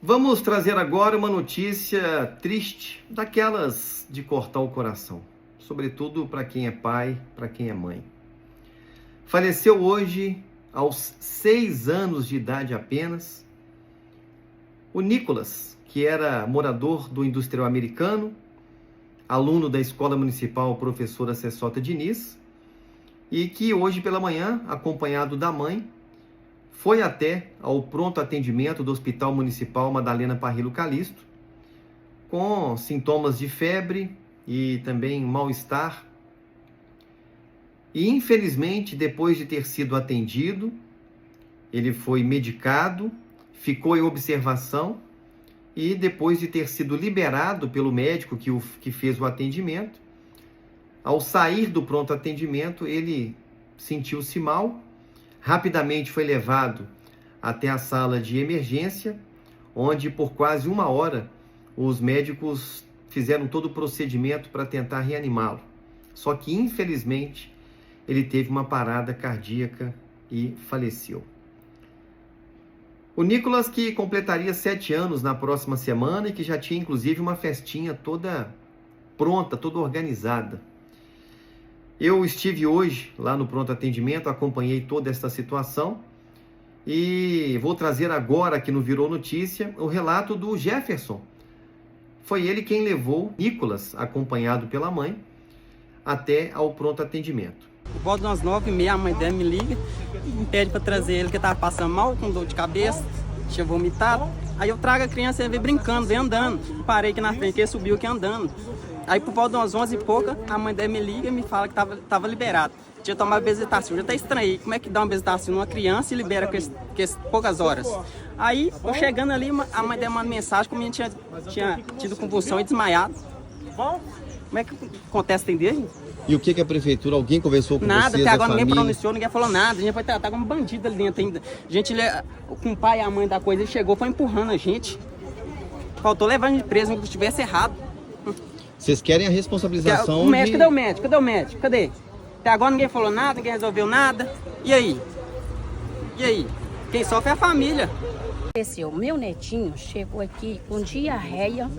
Vamos trazer agora uma notícia triste, daquelas de cortar o coração, sobretudo para quem é pai, para quem é mãe. Faleceu hoje, aos 6 anos de idade apenas, o Nicolas, que era morador do Industrial Americano, aluno da Escola Municipal Professora Cessota Diniz, e que hoje pela manhã, acompanhado da mãe, foi até ao pronto atendimento do Hospital Municipal Madalena Parrillo Calixto, com sintomas de febre e também mal-estar. E infelizmente, depois de ter sido atendido, ele foi medicado, ficou em observação e depois de ter sido liberado pelo médico que fez o atendimento, ao sair do pronto atendimento, ele sentiu-se mal. Rapidamente foi levado até a sala de emergência, onde por quase 1 hora os médicos fizeram todo o procedimento para tentar reanimá-lo. Só que, infelizmente, ele teve uma parada cardíaca e faleceu. O Nicolas, que completaria 7 anos na próxima semana e que já tinha inclusive uma festinha toda pronta, toda organizada. Eu estive hoje lá no pronto atendimento, acompanhei toda esta situação e vou trazer agora, que não virou notícia, o relato do Jefferson. Foi ele quem levou Nicolas, acompanhado pela mãe, até ao pronto atendimento. Por volta de umas 9h30, a mãe dela me liga e me pede para trazer ele, que estava passando mal, com dor de cabeça, tinha vomitado. Aí eu trago a criança e ele veio brincando, veio andando. Parei aqui na frente, ele subiu aqui andando. Aí por volta de umas 11 e pouca, a mãe dela me liga e me fala que tava liberado. Tinha tomado bezetacil. Já até estranhei, como é que dá uma bezetacil numa criança e libera com poucas horas? Aí, eu chegando ali, a mãe dela manda mensagem que o menino tinha tido convulsão e desmaiado. Como é que acontece, entender? E o que a prefeitura, alguém conversou com nada, vocês, até agora família? Ninguém pronunciou, ninguém falou nada. A gente vai tratar como bandido ali dentro ainda. A gente, com o pai e a mãe da coisa, ele chegou, foi empurrando a gente. Faltou levar a gente preso, se estivesse errado. Vocês querem a responsabilização O médico, cadê o médico? Cadê o médico? Cadê? Até agora ninguém falou nada, ninguém resolveu nada. E aí? E aí? Quem sofre é a família. O meu netinho chegou aqui com diarreia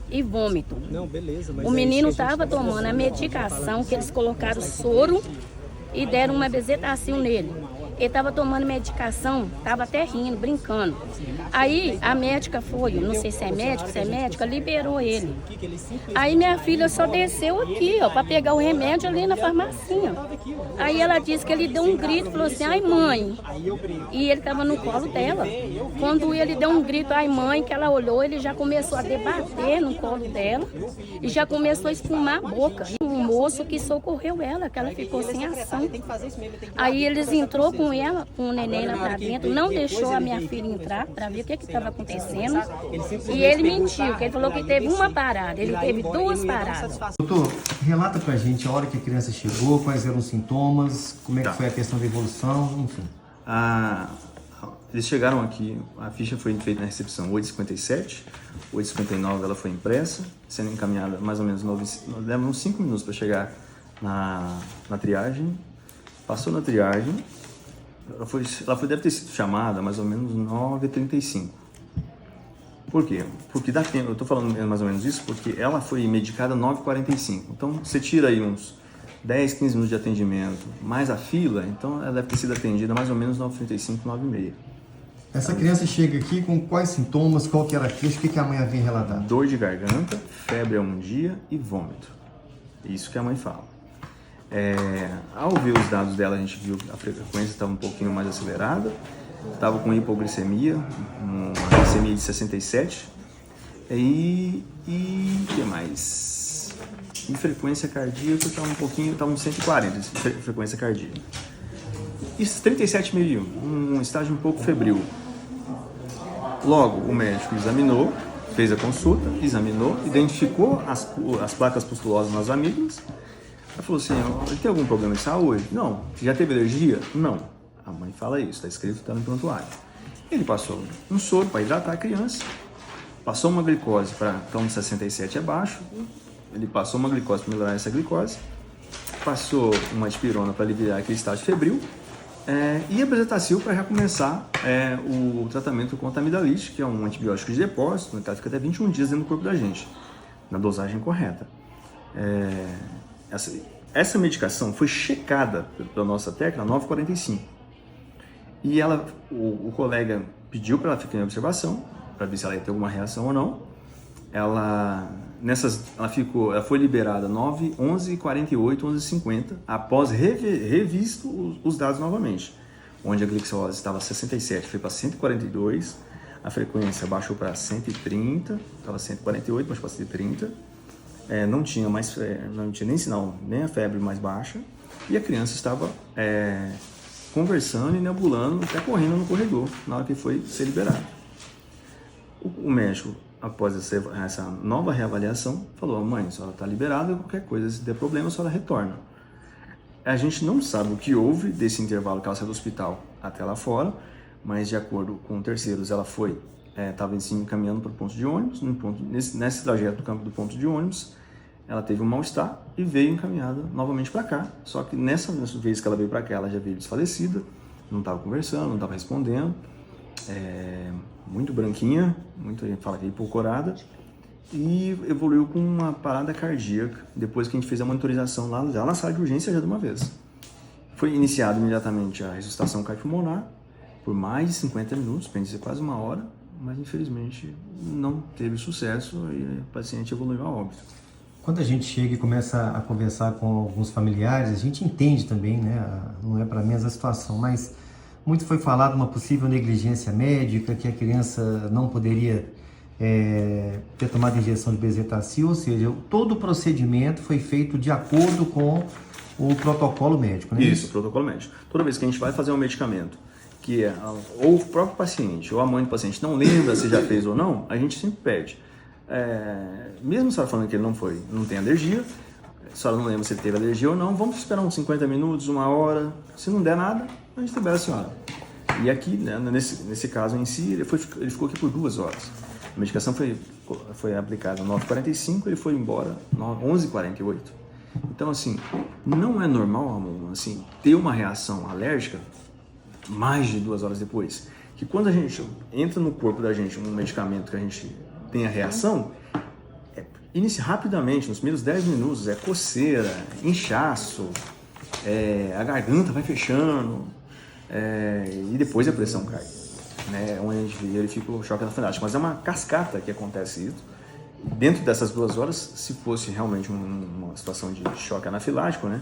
e vômito. O menino estava tomando a medicação que eles colocaram soro e deram uma bezetacil nele. Ele estava tomando medicação, estava até rindo, brincando. Aí a médica foi, não sei se é médica, liberou ele. Aí minha filha só desceu aqui, ó, para pegar o remédio ali na farmacinha. Aí ela disse que ele deu um grito, falou assim, ai mãe. E ele estava no colo dela. Quando ele deu um grito, ai mãe, que ela olhou, ele já começou a debater no colo dela e já começou a espumar a boca. Um moço que socorreu ela, que ela ficou sem ação. Aí eles entrou com ela, com o neném lá pra dentro, não deixou a minha filha entrar para ver o que estava acontecendo. E ele mentiu, que ele falou que teve uma parada, ele teve 2 paradas. Doutor, relata pra gente a hora que a criança chegou, quais eram os sintomas, como é que foi a questão da evolução, enfim. Eles chegaram aqui, a ficha foi feita na recepção 8h57, 8h59 ela foi impressa, sendo encaminhada mais ou menos, leva uns 5 minutos para chegar na triagem. Passou na triagem, deve ter sido chamada mais ou menos 9h35. Por quê? Porque dá tempo, eu estou falando mais ou menos isso porque ela foi medicada 9h45. Então você tira aí uns 10, 15 minutos de atendimento, mais a fila, então ela deve ter sido atendida mais ou menos 9h35, 9h30. Essa criança chega aqui com quais sintomas, qual que era a queixa, o que a mãe havia relatado? Dor de garganta, febre a um dia e vômito. Isso que a mãe fala. Ao ver os dados dela, a gente viu que a frequência estava um pouquinho mais acelerada, estava com hipoglicemia, uma glicemia de 67, e que mais? E frequência cardíaca estava estava uns 140 de frequência cardíaca. Isso 37.001, um estágio um pouco febril. Logo, o médico examinou, fez a consulta, examinou, identificou as placas pustulosas nas amígdalas. Ela falou assim, ele tem algum problema de saúde? Não. Já teve alergia? Não. A mãe fala isso, está escrito, está no prontuário. Ele passou um soro para hidratar a criança, passou uma glicose para, então 67 é baixo, ele passou uma glicose para melhorar essa glicose, passou uma dipirona para aliviar aquele estágio febril E a bezetacil para já começar o tratamento contra a amidalite, que é um antibiótico de depósito, né, que ela fica até 21 dias dentro do corpo da gente, na dosagem correta. Essa medicação foi checada pela nossa técnica 945. E o colega pediu para ela ficar em observação, para ver se ela ia ter alguma reação ou não. Ela foi liberada 9, 11, 48, 11, 50, após revisto os dados novamente, onde a glicolose estava 67, foi para 142, a frequência baixou para 130, estava 148, baixou para 130, não tinha nem sinal, nem a febre mais baixa, e a criança estava conversando e nebulando, até correndo no corredor, na hora que foi ser liberado. O médico, após essa nova reavaliação, falou: mãe, a senhora está liberada, qualquer coisa, se der problema, a senhora retorna. A gente não sabe o que houve desse intervalo que ela saiu do hospital até lá fora, mas de acordo com terceiros, ela estava assim, caminhando para o ponto de ônibus, nesse trajeto do ponto de ônibus, ela teve um mal-estar e veio encaminhada novamente para cá, só que nessa vez que ela veio para cá, ela já veio desfalecida, não estava conversando, não estava respondendo, muito branquinha, fala que é hipocorada, e evoluiu com uma parada cardíaca depois que a gente fez a monitorização lá na sala de urgência já de uma vez. Foi iniciada imediatamente a ressuscitação cardiopulmonar por mais de 50 minutos, para dizer quase uma hora, mas infelizmente não teve sucesso e a paciente evoluiu a óbito. Quando a gente chega e começa a conversar com alguns familiares, a gente entende também, né? Não é para mim essa situação, mas muito foi falado uma possível negligência médica, que a criança não poderia ter tomado injeção de bezetacil, ou seja, todo o procedimento foi feito de acordo com o protocolo médico, né? Isso, o protocolo médico. Toda vez que a gente vai fazer um medicamento, que ou o próprio paciente ou a mãe do paciente não lembra se já fez ou não, a gente sempre pede. Mesmo a senhora falando que ele não tem alergia, a senhora não lembra se ele teve alergia ou não, vamos esperar uns 50 minutos, uma hora, se não der nada, a gente libera a senhora. E aqui, né, nesse caso em si, ele ficou aqui por 2 horas. A medicação foi aplicada às 9h45, ele foi embora às 11h48. Então, assim, não é normal, Ramon, assim, ter uma reação alérgica mais de 2 horas depois. Que quando a gente entra no corpo da gente um medicamento que a gente tem a reação, inicia rapidamente, nos primeiros 10 minutos, coceira, inchaço, a garganta vai fechando, e depois a pressão cai, né? Onde a gente verifica o choque anafilático. Mas é uma cascata que acontece isso. Dentro dessas 2 horas, se fosse realmente uma situação de choque anafilático, né,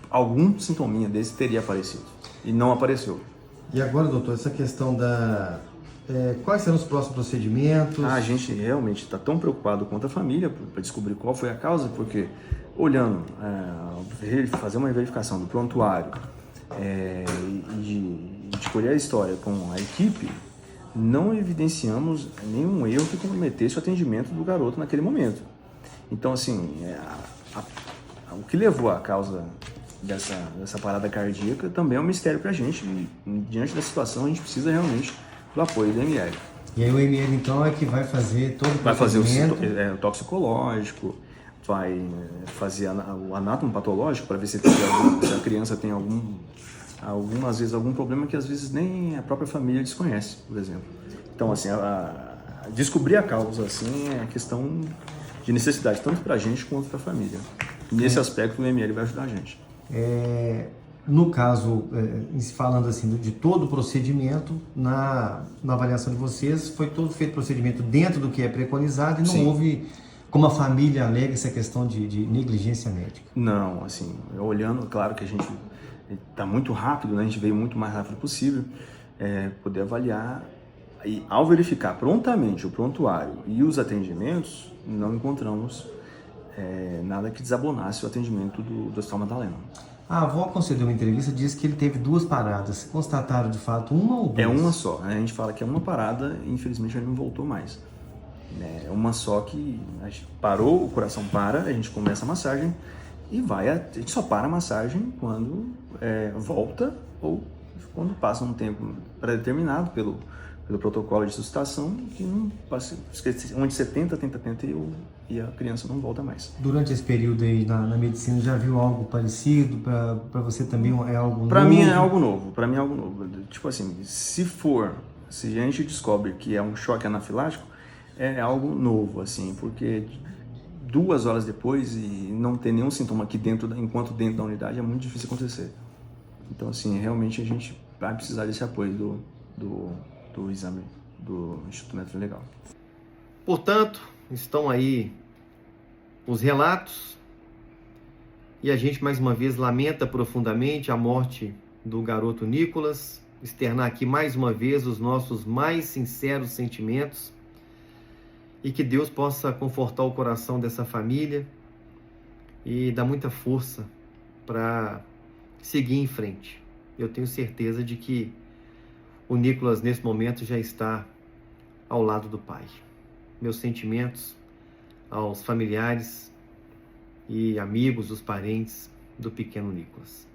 algum sintominha desse teria aparecido, e não apareceu. E agora, doutor, essa questão quais serão os próximos procedimentos? A gente realmente está tão preocupado quanto a família para descobrir qual foi a causa, porque olhando, fazer uma verificação do prontuário e de colher a história com a equipe, não evidenciamos nenhum erro que comprometesse o atendimento do garoto naquele momento. Então, assim, o que levou à causa dessa parada cardíaca também é um mistério para a gente, e diante da situação a gente precisa realmente do apoio do ML. E aí o ML então é que vai fazer todo o procedimento? Vai fazer o toxicológico, vai fazer o anátomo patológico para ver se a criança tem às vezes algum problema que às vezes nem a própria família desconhece, por exemplo. Então, assim, descobrir a causa assim é questão de necessidade tanto para a gente quanto para a família. Nesse aspecto o ML vai ajudar a gente. No caso, falando assim de todo o procedimento, na avaliação de vocês, foi todo feito procedimento dentro do que é preconizado e não Sim. houve, como a família alega, essa questão de negligência médica? Não, assim, olhando, claro que a gente está muito rápido, né? A gente veio muito mais rápido possível, poder avaliar, e ao verificar prontamente o prontuário e os atendimentos, não encontramos nada que desabonasse o atendimento do Hospital Madalena. A avó concedeu uma entrevista e disse que ele teve 2 paradas. Constataram de fato uma ou 2? É uma só, né? A gente fala que é uma parada e infelizmente ele não voltou mais. É uma só que a gente parou, o coração para, a gente começa a massagem e a gente só para a massagem quando volta ou quando passa um tempo pré-determinado pelo protocolo de suscitação, que não passa, onde você tenta e a criança não volta mais. Durante esse período aí na medicina, já viu algo parecido? Para você também é algo novo? Para mim é algo novo, Tipo assim, se a gente descobre que é um choque anafilático, é algo novo, assim, porque 2 horas depois e não ter nenhum sintoma aqui enquanto dentro da unidade, é muito difícil acontecer. Então, assim, realmente a gente vai precisar desse apoio do exame do Instituto Médico Legal. Portanto, estão aí os relatos e a gente mais uma vez lamenta profundamente a morte do garoto Nicolas, externar aqui mais uma vez os nossos mais sinceros sentimentos e que Deus possa confortar o coração dessa família e dar muita força para seguir em frente. Eu tenho certeza de que o Nicolas, nesse momento, já está ao lado do pai. Meus sentimentos aos familiares e amigos, os parentes do pequeno Nicolas.